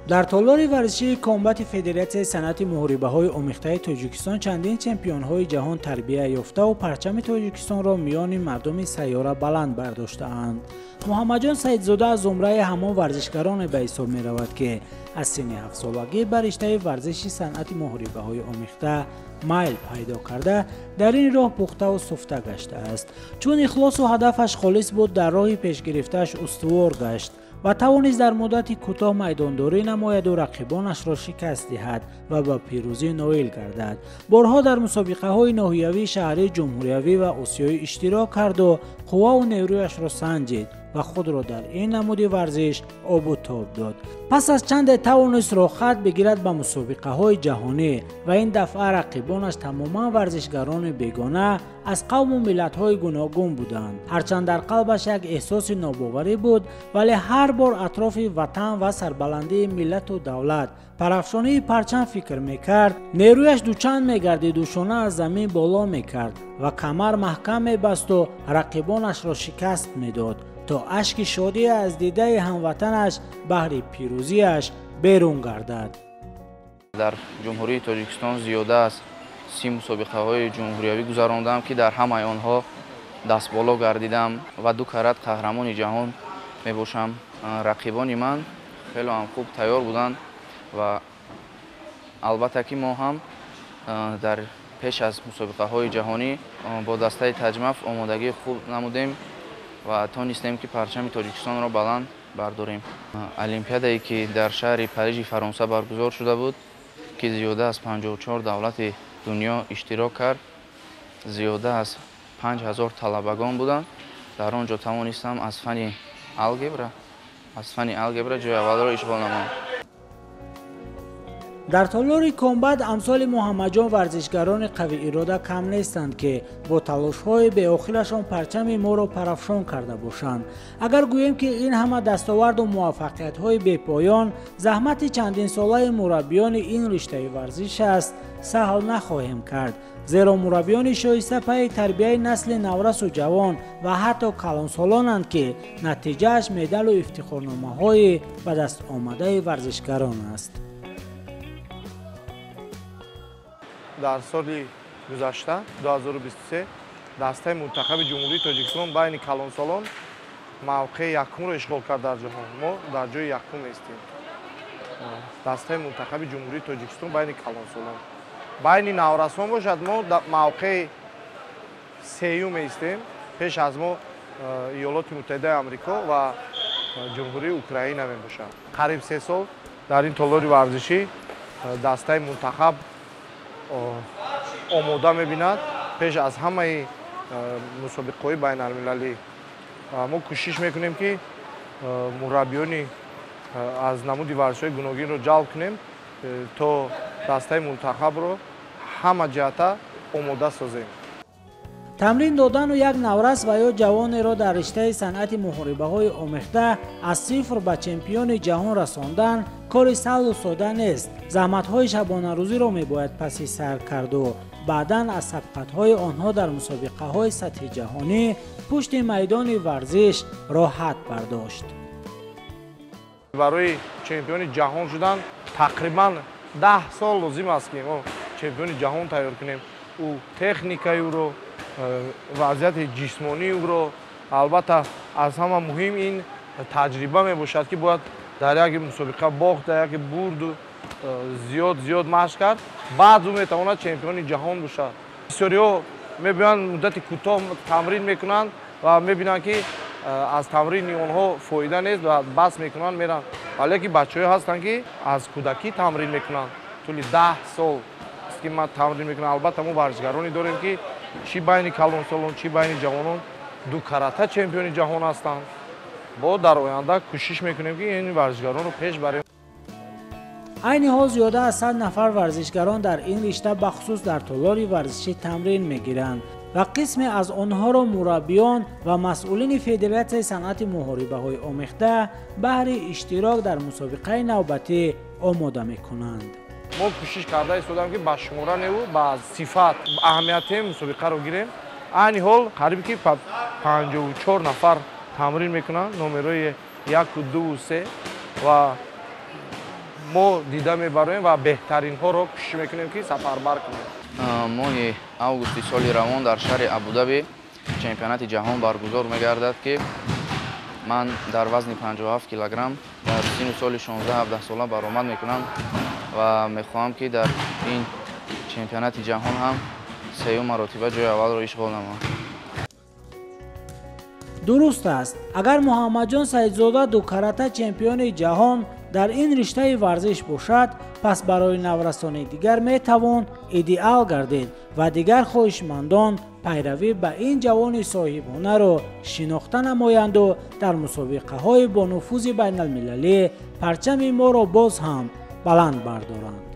در تالار ورزشی کامبات فدراسیون صنعت محاربه‌های آمیخته تاجیکستان چندین چمپیون‌های جهان تربیت یافته و پرچم تاجیکستان را میان مردم سیاره بلند برداشته‌اند. محمد جان سیدزاده از زمره همان ورزشکاران به حساب می‌رود که از سن 7 سالگی به رشته ورزشی صنعت محاربه‌های آمیخته مایل پیدا کرده در این راه پخته و سفته گشته است. چون اخلاص و هدفش خالص بود، در راه پیش گرفته‌اش استوار گشت و توانست در مدت کوتاه میدانداری نماید و رقیبانش را شکست دهد و به پیروزی نائل گردد. بارها در مسابقه‌های ناحیوی، شهری، جمهوریوی و آسیایی اشتراک کرد و قوا و نیرویش را سنجید و خود را در این نمود ورزش آب و تاب داد. پس از چند توانست راحت بگیرد به مسابقه‌های جهانی و این دفعه رقیبانش تماما ورزشگران بیگانه از قوم و ملت‌های گوناگون بودند. هرچند در قلبش یک احساس ناباوری بود، ولی هر بار اطراف وطن و سربلندی ملت و دولت پرافشانی پرچم فکر میکرد، نیرویش دوچند میگردید و شانه از زمین بالا میکرد و کمر محکم میبست و رقیبانش را شکست میداد تا اشک شادی از دیده هموطنش بهر پیروزیش بیرون گردد. در جمهوری تاجیکستان زیاده از 30 مسابقه‌های جمهوریوی گذراندم که در همه آنها دست بالا گردیدم و 2 کرات قهرمان جهان میباشم. رقیبان من خیلی هم خوب تیار بودند و البته که ما هم در پیش از مسابقه‌های جهانی با دسته تجمف آمادگی خوب نمودیم و توانستیم که پرچم تاجیکستان را بلند برداریم. المپیادی که در شهر پاریژ فرانسه برگزار شده بود که زیاده از 54 دولت دنیا اشتراک کرد، زیاده از 5000 طلبگان بودند. در آنجا توانستم از فن الگبرا جای اول را اشغال نمایم. در تالار کامبات امثال محمد جان ورزشگران قوی اراده کم نیستند که با تلاش‌های بی‌آخرشان پرچم ما را پرافشان کرده باشند. اگر گوییم که این همه دستاورد و موفقیت‌های بی‌پایان زحمت چندین ساله مربیان این رشته ورزش است، سهل نخواهیم کرد، زیرا مربیان شایسته پی تربیت نسل نورس و جوان و حتی کلانسالانند که نتیجهش مدال و افتخارنامه‌های به دست آمده ورزشگران است. در سال گذشته 2023 دسته منتخب جمهوری تاجیکستان بین کلانسالان موقع یکم را اشغال کرد در جهان. ما در جای یکم هستیم. دسته منتخب جمهوری تاجیکستان بین کلانسالان. بین نورسان باشد ما در موقع سیوم هستیم. پیش از ما ایالات متحده آمریکا و جمهوری اوکراین می باشد. قریب 3 سال در این تالار ورزشی دسته منتخب آماده می‌بیند. پیش از همه مسابقه‌های بین‌المللی ما کوشش می‌کنیم که مربیان از نمود ورزش‌های گوناگون را جلب کنیم تا دسته منتخب را همه جهت آماده سازیم. تمرین دادن و یک نورس و یا جوان را در رشته صنعت محاربه‌های آمیخته از صفر به چمپیون جهان رساندن کار سهل و ساده نیست. زحمت‌های شبانه روزی را می‌باید پس سر کرد و بعداً از سبقت‌های آنها در مسابقه‌های سطح جهانی پشت میدان ورزش راحت برداشت. برای چمپیون جهان شدن تقریباً 10 سال لازم است که ما چمپیون جهان تیار کنیم. او تکنیکای او رو، وضعیت جسمانی او رو، البته از همه مهم این تجربه می باشد که باید در یک مسابقه باخت، در یک برد زیاد مشق کرد، بعد او میتواند چمپیون جهان باشد. بسیاری‌ها میبینند مدت کوتاه تمرین میکنند و میبینند که از تمرین آنها فایده نیست و بس میکنند میرن، ولی که بچه‌ها هستند که از کودکی تمرین میکنند. طول 10 سال است که ما تمرین میکنم. البته ما ورزشگرانی داریم که چی بین کلانسالان چی بین جوانان 2 کرات چمپیون جهان هستند. با در آینده کوشش میکنیم که این ورزشگران رو پیش بریم. عین حال زیاده از 100 نفر ورزشگران در این رشته بخصوص در تالار ورزشی تمرین میگیرند و قسمی از آنها را مربیان و مسئولین فدراسیون صنعت محاربه‌های آمیخته بهر اشتراک در مسابقه نوبتی آماده میکنند. ما کوشش کرده ایستادیم که با شماره نیو با صفت اهمیت مسابقه رو گیریم. عین حال قریب که 54 نفر تمرین میکنن، نمرهای 1 و 2 و 3 ва мо дида мебароем ва беҳтаринҳоро кӯшиш мекунем ки сафарбар кунем. моҳи августи соли равон дар шаҳри Абу-Даби чемпионати ҷаҳон баргузор мегардад ки ман дар вазни 57 килограмм дар сину соли 16-17 сола баромад мекунам ва мехоҳам ки дар ин чемпионати ҷаҳон ҳам сеюм маротиба ҷои аввалро ишғол намоям. дуруст аст, агар муҳаммадҷон саидзода ду карата чемпиони ҷаҳон дар ин риштаи варзиш бошад, пас барои наврасони дигар метавон идеал гардед ва дигар хоҳишмандон пайравӣ ба ин ҷавони соҳибонаро шинохта намоянду дар мусобиқаҳои бо нуфузи байналмилалӣ парчами моро боз ҳам баланд бардоранд.